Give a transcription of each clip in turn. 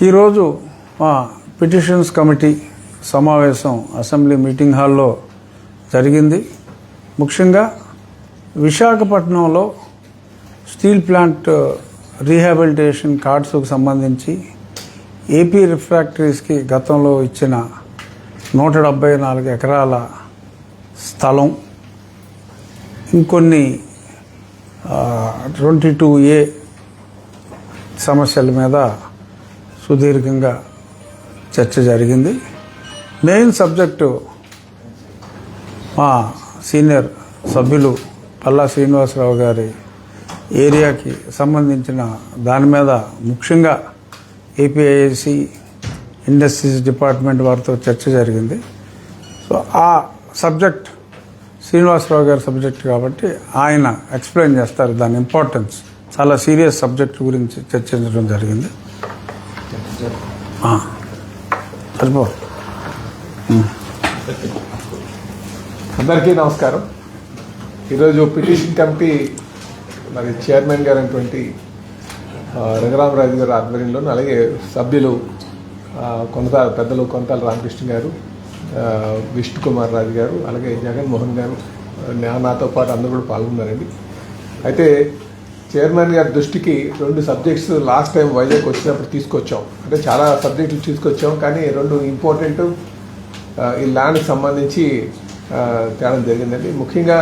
ఈరోజు మా petitions committee సమావేశం అసెంబ్లీ మీటింగ్ హాల్లో జరిగింది. ముఖ్యంగా విశాఖపట్నంలో స్టీల్ ప్లాంట్ రీహాబిలిటేషన్ కార్డ్స్కు సంబంధించి ఏపీ రిఫ్రాక్టరీస్కి గతంలో ఇచ్చిన 174 ఎకరాల స్థలం, ఇంకొన్ని 22A సమస్యల మీద సుదీర్ఘంగా చర్చ జరిగింది. మెయిన్ సబ్జెక్టు మా సీనియర్ సభ్యులు పల్లా శ్రీనివాసరావు గారి ఏరియాకి సంబంధించిన దాని మీద ముఖ్యంగా ఏపీఐఐసి ఇండస్ట్రీస్ డిపార్ట్మెంట్ వారితో చర్చ జరిగింది. సో ఆ సబ్జెక్ట్ శ్రీనివాసరావు గారి సబ్జెక్ట్ కాబట్టి ఆయన ఎక్స్ప్లెయిన్ చేస్తారు దాని ఇంపార్టెన్స్. చాలా సీరియస్ సబ్జెక్ట్ గురించి చర్చించడం జరిగింది. సరిపో అందరికీ నమస్కారం. ఈరోజు పిటిషన్ కమిటీ మరి చైర్మన్ గారు అయినటువంటి రంగరామరాజు గారు ఆధ్వర్యంలో, అలాగే సభ్యులు పెద్దలు కొంతాల రామకృష్ణ గారు, విష్ణు కుమార్ రాజు గారు, అలాగే జగన్మోహన్ గారు, నాతో పాటు అందరూ కూడా పాల్గొన్నారండి. అయితే చైర్మన్ గారి దృష్టికి 2 సబ్జెక్ట్స్ లాస్ట్ టైం వైజాగ్ వచ్చినప్పుడు తీసుకొచ్చాం. అంటే చాలా సబ్జెక్టులు తీసుకొచ్చాం, కానీ 2 ఇంపార్టెంట్ ఈ ల్యాండ్కి సంబంధించి తేడం జరిగిందండి. ముఖ్యంగా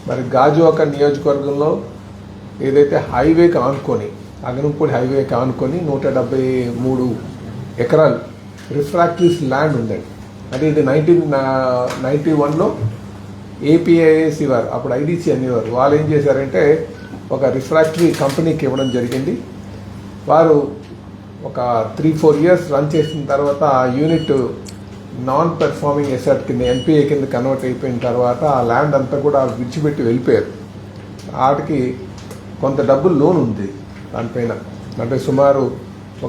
మరి గాజువాక నియోజకవర్గంలో ఏదైతే హైవేకి ఆనుకొని, అగనంపూడి హైవేకి ఆనుకొని 173 ఎకరాలు రిఫ్రాక్టరీస్ ల్యాండ్ ఉందండి. అంటే ఇది 1991లో ఏపీఐఏసి వారు, అప్పుడు ఐడీసీ అనేవారు, వాళ్ళు ఏం చేశారంటే ఒక రిఫ్రాక్టరీ కంపెనీకి ఇవ్వడం జరిగింది. వారు ఒక 3-4 ఇయర్స్ రన్ చేసిన తర్వాత ఆ యూనిట్ నాన్ పెర్ఫార్మింగ్ ఎసెట్ కింద, ఎన్పిఏ కింద కన్వర్ట్ అయిపోయిన తర్వాత ఆ ల్యాండ్ అంతా కూడా విడిచిపెట్టి వెళ్ళిపోయారు. వాటికి కొంత డబ్బులు లోన్ ఉంది దానిపైన. అంటే సుమారు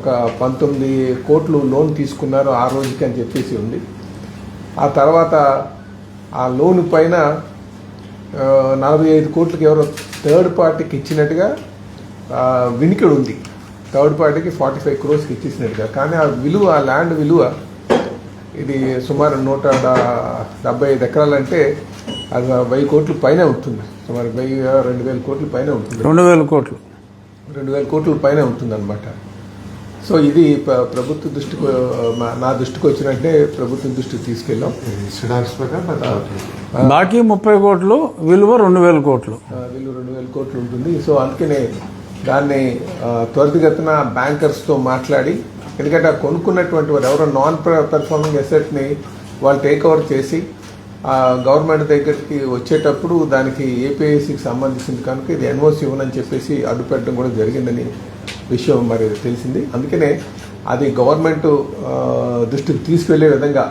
ఒక 19 కోట్లు లోన్ తీసుకున్నారు ఆ రోజుకి అని చెప్పేసి ఉంది. ఆ తర్వాత ఆ లోన్ పైన 45 కోట్లకి ఎవరో థర్డ్ పార్టీకి ఇచ్చినట్టుగా వినికిడి ఉంది. థర్డ్ పార్టీకి 45 crores ఇచ్చేసినట్టుగా. కానీ ఆ విలువ, ఆ ల్యాండ్ విలువ ఇది సుమారు 175 ఎకరాలంటే అది 1000 కోట్ల పైన ఉంటుంది. సుమారు 2000 కోట్ల పైన ఉంటుంది. 2000 కోట్ల పైన ఉంటుంది అనమాట. సో ఇది ప్రభుత్వ దృష్టికి, నా దృష్టికి వచ్చినట్టే ప్రభుత్వం దృష్టికి తీసుకెళ్ళాం. బాకీ 30 కోట్లు, విలువ 2000 కోట్లు, విలువ 2000 కోట్లు ఉంటుంది. సో అందుకనే దాన్ని త్వరితగతిన బ్యాంకర్స్తో మాట్లాడి, ఎందుకంటే కొనుక్కున్నటువంటి వారు ఎవరో నాన్ పెర్ఫార్మింగ్ ఎసెట్ని వాళ్ళు టేక్ ఓవర్ చేసి గవర్నమెంట్ దగ్గరికి వచ్చేటప్పుడు దానికి ఏపీఐసికి సంబంధించింది కనుక ఇది ఎన్ఓసి ఇవ్వనని చెప్పేసి అడ్డుపెట్టడం కూడా జరిగిందని విషయం మరి తెలిసింది. అందుకనే అది గవర్నమెంట్ దృష్టికి తీసుకెళ్లే విధంగా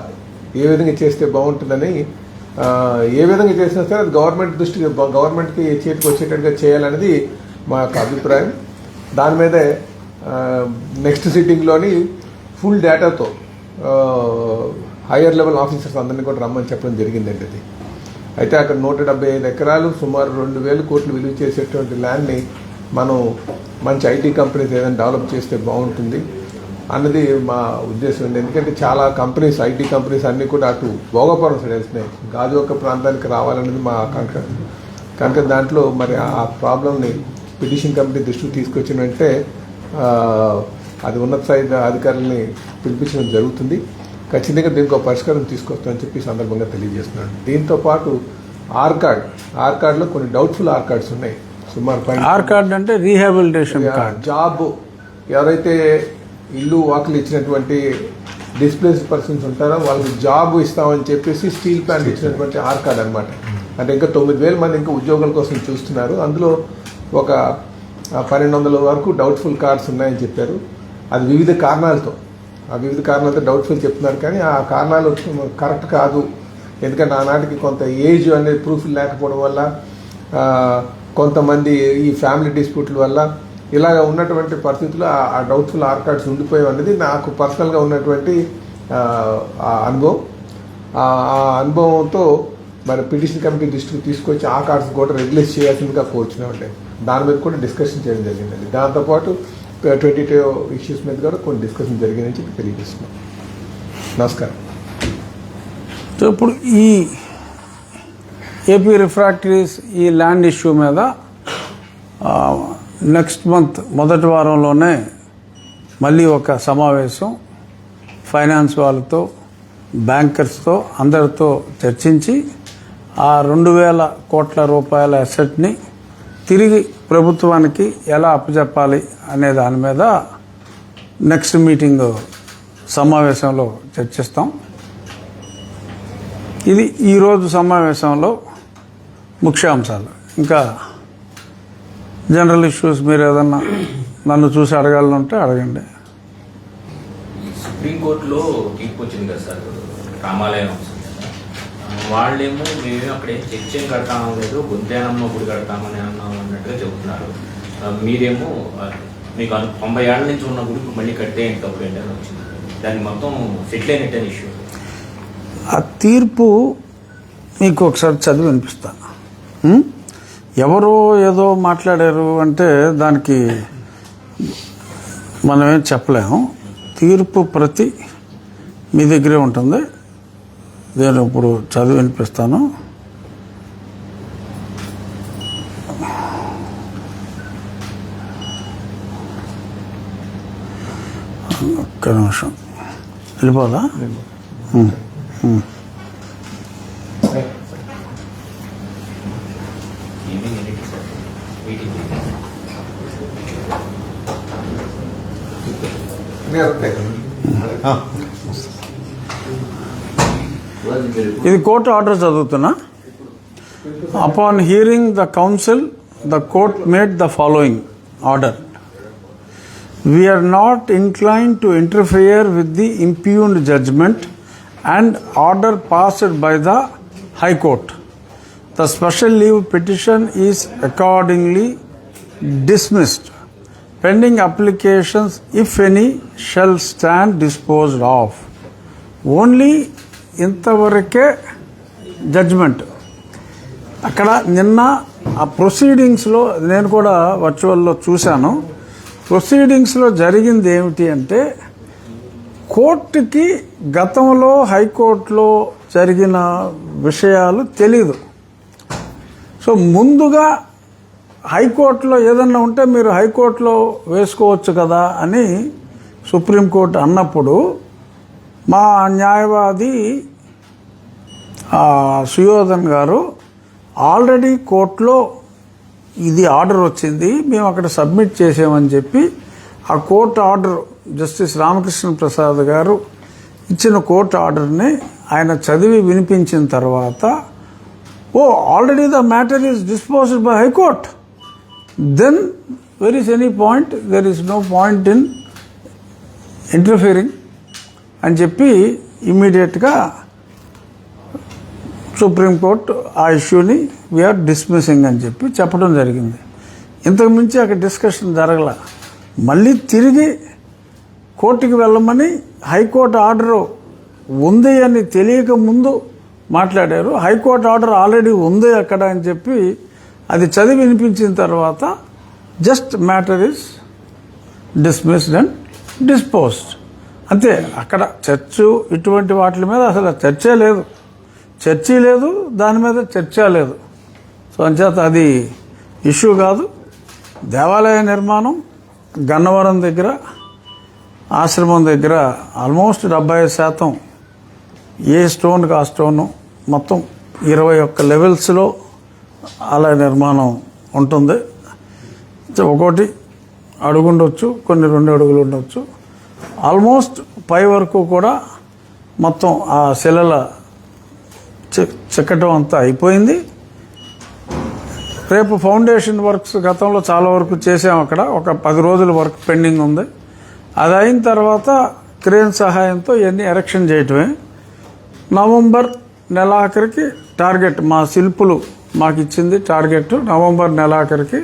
ఏ విధంగా చేస్తే బాగుంటుందని, ఏ విధంగా చేసినా సరే అది గవర్నమెంట్కి చేతికి వచ్చేటట్టుగా చేయాలనేది మా యొక్క అభిప్రాయం. దాని మీదే నెక్స్ట్ సిట్టింగ్లోని ఫుల్ డేటాతో హయ్యర్ లెవెల్ ఆఫీసర్స్ అందరినీ కూడా రమ్మని చెప్పడం జరిగిందండి. అది అయితే అక్కడ 175 ఎకరాలు సుమారు 2000 కోట్లు విలువ చేసేటువంటి ల్యాండ్ని మనం మంచి ఐటీ కంపెనీస్ ఏదైనా డెవలప్ చేస్తే బాగుంటుంది అన్నది మా ఉద్దేశం అండి. ఎందుకంటే చాలా కంపెనీస్, ఐటీ కంపెనీస్ అన్నీ కూడా అటు భోగపురం సైడ్ వెళ్తున్నాయి, గాజువాక ప్రాంతానికి రావాలనేది మా ఆకాంక్ష. కనుక దాంట్లో మరి ఆ ప్రాబ్లమ్ని పిటిషన్ కమిటీ దృష్టికి తీసుకొచ్చినంటే అది ఉన్నత స్థాయి అధికారులని పిలిపించడం జరుగుతుంది. ఖచ్చితంగా దీనికి ఒక పరిష్కారం తీసుకొస్తామని చెప్పి సందర్భంగా తెలియజేస్తున్నాను. దీంతో పాటు ఆర్కార్డ్లో కొన్ని డౌట్ఫుల్ ఆర్కార్డ్స్ ఉన్నాయి. సుమారు ఆర్కార్డ్ అంటే రీహాబిలిటేషన్ కార్డ్. జాబ్ ఎవరైతే ఇల్లు వాకిలు ఇచ్చినటువంటి డిస్ప్లేస్డ్ పర్సన్స్ ఉంటారో వాళ్ళకి జాబ్ ఇస్తామని చెప్పేసి స్టీల్ ప్లాంట్ ఇచ్చినటువంటి ఆర్కార్డ్ అనమాట. అంటే ఇంకా 9000 మంది ఇంకా ఉద్యోగాల కోసం చూస్తున్నారు. అందులో ఒక 1200 వరకు డౌట్ఫుల్ కార్డ్స్ ఉన్నాయని చెప్పారు. అది వివిధ కారణాలతో డౌట్ఫుల్ చెప్తున్నారు. కానీ ఆ కారణాలు కరెక్ట్ కాదు. ఎందుకంటే ఆనాటికి కొంత ఏజ్ అనేది ప్రూఫ్ లేకపోవడం వల్ల, కొంతమంది ఈ ఫ్యామిలీ డిస్ప్యూట్ల వల్ల ఇలాగ ఉన్నటువంటి పరిస్థితుల్లో ఆ డౌట్ఫుల్ ఆర్కార్డ్స్ ఉండిపోయాయి అనేది నాకు పర్సనల్గా ఉన్నటువంటి అనుభవం. ఆ అనుభవంతో మరి పిటిషన్ కమిటీ దృష్టికి తీసుకొచ్చి ఆ కార్డ్స్ కూడా రెగ్యులైజ్ చేయాల్సిందిగా కోరుచున్నామండి. దాని మీద కూడా డిస్కషన్ చేయడం జరిగిందండి. దాంతోపాటు 22 ఇష్యూస్ మీద కూడా కొన్ని డిస్కషన్ జరిగిందని చెప్పి తెలియజేస్తున్నాం. నమస్కారం. సో ఇప్పుడు ఈ ఏపీ రిఫ్రాక్టరీస్ ఈ ల్యాండ్ ఇష్యూ మీద నెక్స్ట్ మంత్ మొదటి వారంలోనే మళ్ళీ ఒక సమావేశం ఫైనాన్స్ వాళ్ళతో బ్యాంకర్స్తో అందరితో చర్చించి ఆ 2,000 కోట్ల రూపాయల అసెట్ని తిరిగి ప్రభుత్వానికి ఎలా అప్పచెప్పాలి అనే దాని మీద నెక్స్ట్ మీటింగ్ సమావేశంలో చర్చిస్తాం. ఇది ఈరోజు సమావేశంలో ముఖ్యాంశాలు. ఇంకా జనరల్ ఇష్యూస్ మీరు ఏదన్నా నన్ను చూసి అడగాలంటే అడగండి. సుప్రీంకోర్టులో తీర్పు వచ్చింది కదా సార్, రామాలయం అంశం కదా. వాళ్ళేమో మేము అక్కడే చర్చ్ ఏం కడతామో లేదు, బుద్ధేనమ్మ గుడి కడతామని అన్నాం అన్నట్టుగా చెబుతున్నారు. మీరేమో మీకు 90 ఏళ్ళ నుంచి ఉన్న గుడి మళ్ళీ కట్టే తప్పుడు ఏంటని వచ్చింది. దాన్ని మొత్తం సెటిల్ అయినట్టు ఇష్యూ. ఆ తీర్పు మీకు ఒకసారి చదివి వినిపిస్తాను. ఎవరో ఏదో మాట్లాడారు అంటే దానికి మనమేం చెప్పలేము. తీర్పు ప్రతి మీ దగ్గరే ఉంటుంది. నేను ఇప్పుడు చదివి వినిపిస్తాను. ఒక్క నిమిషం వెళ్ళిపోదా? ఇది కోర్టు ఆర్డర్ చదువుతున్నా. Upon hearing the council the court made the following order. We are not inclined to interfere with the impugned judgment and order passed by the High Court. The special leave petition is accordingly dismissed. Pending applications, if any, shall stand disposed of. Only ఇంతవరకే judgement. అక్కడ నిన్న ఆ ప్రొసీడింగ్స్లో నేను కూడా వర్చువల్లో చూశాను. ప్రొసీడింగ్స్లో జరిగింది ఏమిటి అంటే కోర్టుకి గతంలో హైకోర్టులో జరిగిన విషయాలు తెలీదు. సో ముందుగా హైకోర్టులో ఏదన్నా ఉంటే మీరు హైకోర్టులో వేసుకోవచ్చు కదా అని సుప్రీంకోర్టు అన్నప్పుడు మా న్యాయవాది సుయోధన్ గారు ఆల్రెడీ కోర్టులో ఇది ఆర్డర్ వచ్చింది, మేము అక్కడ సబ్మిట్ చేసామని చెప్పి ఆ court order justice Ramakrishna Prasad garu ఇచ్చిన కోర్టు ఆర్డర్ని ఆయన చదివి వినిపించిన తర్వాత, oh already the matter is disposed by high court, then where is any point, there is no point in interfering అని చెప్పి ఇమ్మీడియట్గా సుప్రీంకోర్టు ఆ ఇష్యూని వీఆర్ డిస్మిసింగ్ అని చెప్పి చెప్పడం జరిగింది. ఇంతకు మించి అక్కడ డిస్కషన్ జరగల. మళ్ళీ తిరిగి కోర్టుకి వెళ్ళమని హైకోర్టు ఆర్డర్ ఉంది అని తెలియక ముందు మాట్లాడారు. హైకోర్టు ఆర్డర్ ఆల్రెడీ ఉంది అక్కడ అని చెప్పి అది చదివి వినిపించిన తర్వాత just matter is dismissed and disposed అంతే. అక్కడ చర్చు ఇటువంటి వాటి మీద అసలు చర్చే లేదు, దాని మీద చర్చ లేదు. సో అంచేత అది ఇష్యూ కాదు. దేవాలయ నిర్మాణం గన్నవరం దగ్గర ఆశ్రమం దగ్గర ఆల్మోస్ట్ 75% ఏ స్టోన్కి ఆ స్టోను మొత్తం 21 లెవెల్స్లో ఆలయ నిర్మాణం ఉంటుంది. ఒకటి అడుగు ఉండొచ్చు, కొన్ని 2 అడుగులు ఉండొచ్చు. ఆల్మోస్ట్ పై వరకు కూడా మొత్తం ఆ శిలల చెక్కటం అంతా అయిపోయింది. రేపు ఫౌండేషన్ వర్క్స్ గతంలో చాలా వరకు చేసాం. అక్కడ ఒక 10 రోజుల వర్క్ పెండింగ్ ఉంది. అది అయిన తర్వాత క్రేన్ సహాయంతో ఇవన్నీ ఎరెక్షన్ చేయటమే. నవంబర్ నెలాఖరికి టార్గెట్, మా శిల్పులు మాకు ఇచ్చింది టార్గెట్, నవంబర్ నెలాఖరికి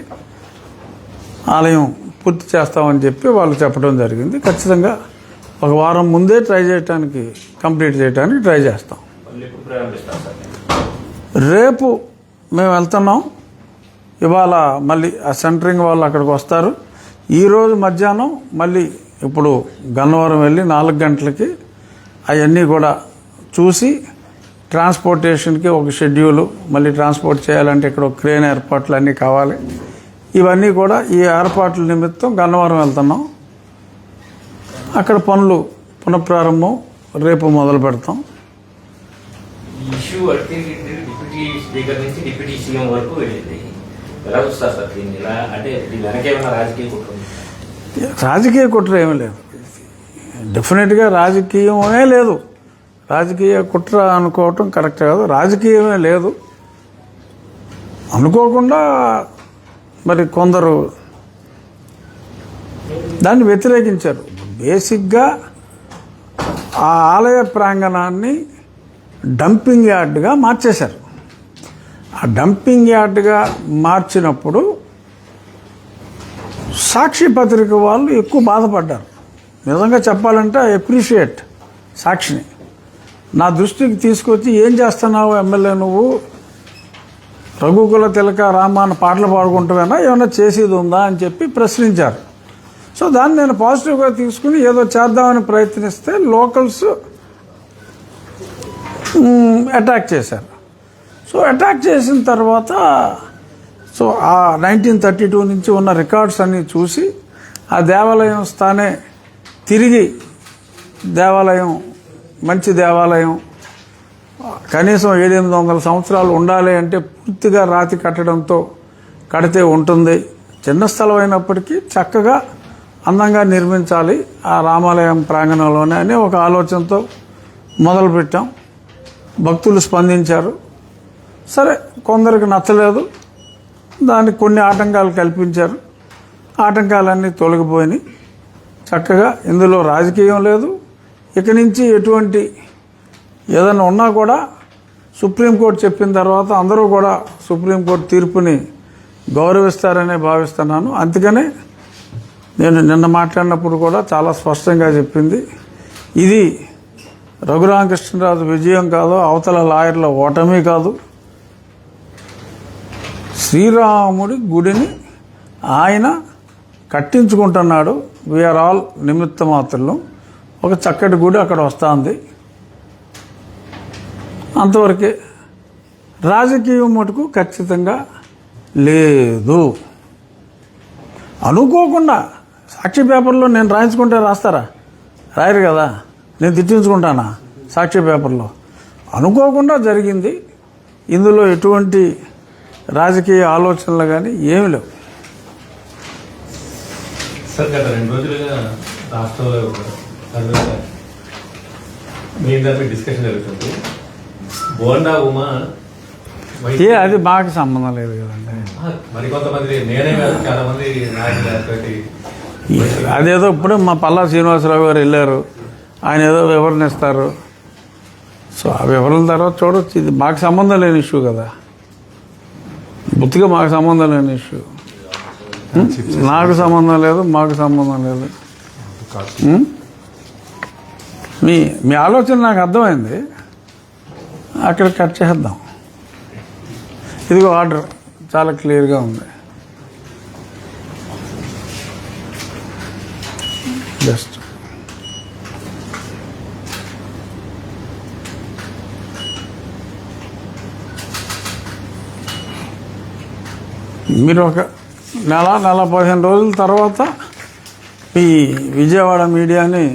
ఆలయం పూర్తి చేస్తామని చెప్పి వాళ్ళు చెప్పడం జరిగింది. ఖచ్చితంగా ఒక వారం ముందే కంప్లీట్ చేయడానికి ట్రై చేస్తాం. రేపు మేము వెళ్తున్నాం. ఇవాళ మళ్ళీ ఆ సెంటరింగ్ వాళ్ళు అక్కడికి వస్తారు. ఈరోజు మధ్యాహ్నం మళ్ళీ ఇప్పుడు గన్నవరం వెళ్ళి 4 గంటలకి అవన్నీ కూడా చూసి ట్రాన్స్పోర్టేషన్కి ఒక షెడ్యూలు, మళ్ళీ ట్రాన్స్పోర్ట్ చేయాలంటే ఇక్కడ ఒక క్రేన్ ఏర్పాట్లు అన్నీ కావాలి. ఇవన్నీ కూడా ఈ ఏర్పాట్ల నిమిత్తం గన్నవరం వెళ్తున్నాం. అక్కడ పనులు పునఃప్రారంభం రేపు మొదలు పెడతాం. ఇష్యూ అంటే డిప్యూటీ స్పీకర్ నుంచి డిప్యూటీ సీఎం వరకు వెళ్ళింది. ఎలా చూస్తారు సార్ దీన్ని? ఇలా అంటే దీని వెనక ఏమైనా రాజకీయ కుట్ర ఉందా? రాజకీయ కుట్ర ఏమీ లేదు. డెఫినెట్గా రాజకీయమే లేదు. రాజకీయ కుట్ర అనుకోవటం కరెక్ట్ కాదు. రాజకీయమే లేదు. అనుకోకుండా మరి కొందరు దాన్ని వ్యతిరేకించారు. బేసిక్గా ఆ ఆలయ ప్రాంగణాన్ని డంపింగ్ యార్డ్గా మార్చేశారు. ఆ డంపింగ్ యార్డ్గా మార్చినప్పుడు సాక్షి పత్రిక వాళ్ళు ఎక్కువ బాధపడ్డారు. నిజంగా చెప్పాలంటే అప్రిషియేట్ సాక్షిని. నా దృష్టికి తీసుకొచ్చి ఏం చేస్తున్నావు ఎమ్మెల్యే నువ్వు, రఘుకుల తిలక రామాన పాటలు పాడుకుంటావేనా, ఏమైనా చేసేది ఉందా అని చెప్పి ప్రశ్నించారు. సో దాన్ని నేను పాజిటివ్గా తీసుకుని ఏదో చేద్దామని ప్రయత్నిస్తే లోకల్స్ అటాక్ చేశారు. సో అటాక్ చేసిన తర్వాత సో ఆ 1932 నుంచి ఉన్న రికార్డ్స్ అన్నీ చూసి ఆ దేవాలయం స్థానే తిరిగి దేవాలయం మంచి దేవాలయం కనీసం 700-800 సంవత్సరాలు ఉండాలి అంటే పూర్తిగా రాతి కట్టడంతో కడితే ఉంటుంది. చిన్న స్థలం అయినప్పటికీ చక్కగా అందంగా నిర్మించాలి ఆ రామాలయం ప్రాంగణంలోనే అని ఒక ఆలోచనతో మొదలుపెట్టాం. భక్తులు స్పందించారు. సరే, కొందరికి నచ్చలేదు. దానికి కొన్ని ఆటంకాలు కల్పించారు. ఆటంకాలన్నీ తొలగిపోయినాయి. చక్కగా ఇందులో రాజకీయం లేదు. ఇక నుంచి ఎటువంటి ఏదైనా ఉన్నా కూడా సుప్రీంకోర్టు చెప్పిన తర్వాత అందరూ కూడా సుప్రీంకోర్టు తీర్పుని గౌరవిస్తారనే భావిస్తున్నాను. అందుకనే నేను నిన్న మాట్లాడినప్పుడు కూడా చాలా స్పష్టంగా చెప్పింది, ఇది రఘురామకృష్ణరాజు విజయం కాదు, అవతల లాయర్ల ఓటమి కాదు. శ్రీరాముడి గుడిని ఆయన కట్టించుకుంటున్నాడు. వీఆర్ ఆల్ నిమిత్త మాత్రులు. ఒక చక్కటి గుడి అక్కడ వస్తుంది. అంతవరకే. రాజకీయం మటుకు ఖచ్చితంగా లేదు. అనుకోకుండా సాక్షి పేపర్లో నేను రాయించుకుంటే రాస్తారా? రాయరు కదా. నేను తిట్టించుకుంటానా సాక్షి పేపర్లో? అనుకోకుండా జరిగింది. ఇందులో ఎటువంటి రాజకీయ ఆలోచనలు కానీ ఏమి లేవు. సార్, గత 2 రోజులుగా రాష్ట్రంలో మీ దాని డిస్కషన్ జరుగుతుంది. బోండా ఉమా అది మాకు సంబంధం లేదు కదండి. మరికొంతమంది నేనే కాదు చాలా మంది నాయకులు అదేదో ఇప్పుడు మా పల్లా శ్రీనివాసరావు గారు వెళ్ళారు, ఆయన ఏదో వివరణ ఇస్తారు. సో ఆ వివరణ తర్వాత చూడొచ్చు. ఇది మాకు సంబంధం లేని ఇష్యూ కదా, బుద్ధిగా మాకు సంబంధం లేని ఇష్యూ. నాకు సంబంధం లేదు, మాకు సంబంధం లేదు. మీ ఆలోచన నాకు అర్థమైంది. అక్కడ కట్ చేద్దాం. ఇదిగో ఆర్డర్ చాలా క్లియర్గా ఉంది. జస్ట్ మీరు ఒక నెల 15 రోజుల తర్వాత మీ విజయవాడ మీడియాని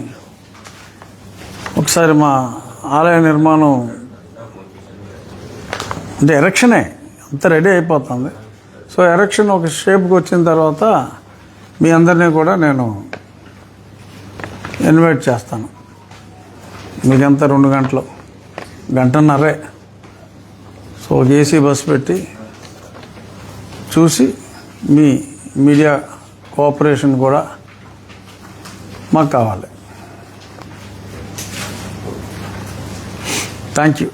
ఒకసారి మా ఆలయ నిర్మాణం అంటే ఎరక్షనే అంత రెడీ అయిపోతుంది. సో ఎరక్షన్ ఒక షేప్కి వచ్చిన తర్వాత మీ అందరినీ కూడా నేను ఇన్వైట్ చేస్తాను. మీకంతా 2 గంటలు, 1.5 సో ఒక ఏసీ బస్ పెట్టి చూసి మీ మీడియా కోఆపరేషన్ కూడా మాకు కావాలి. Thank you.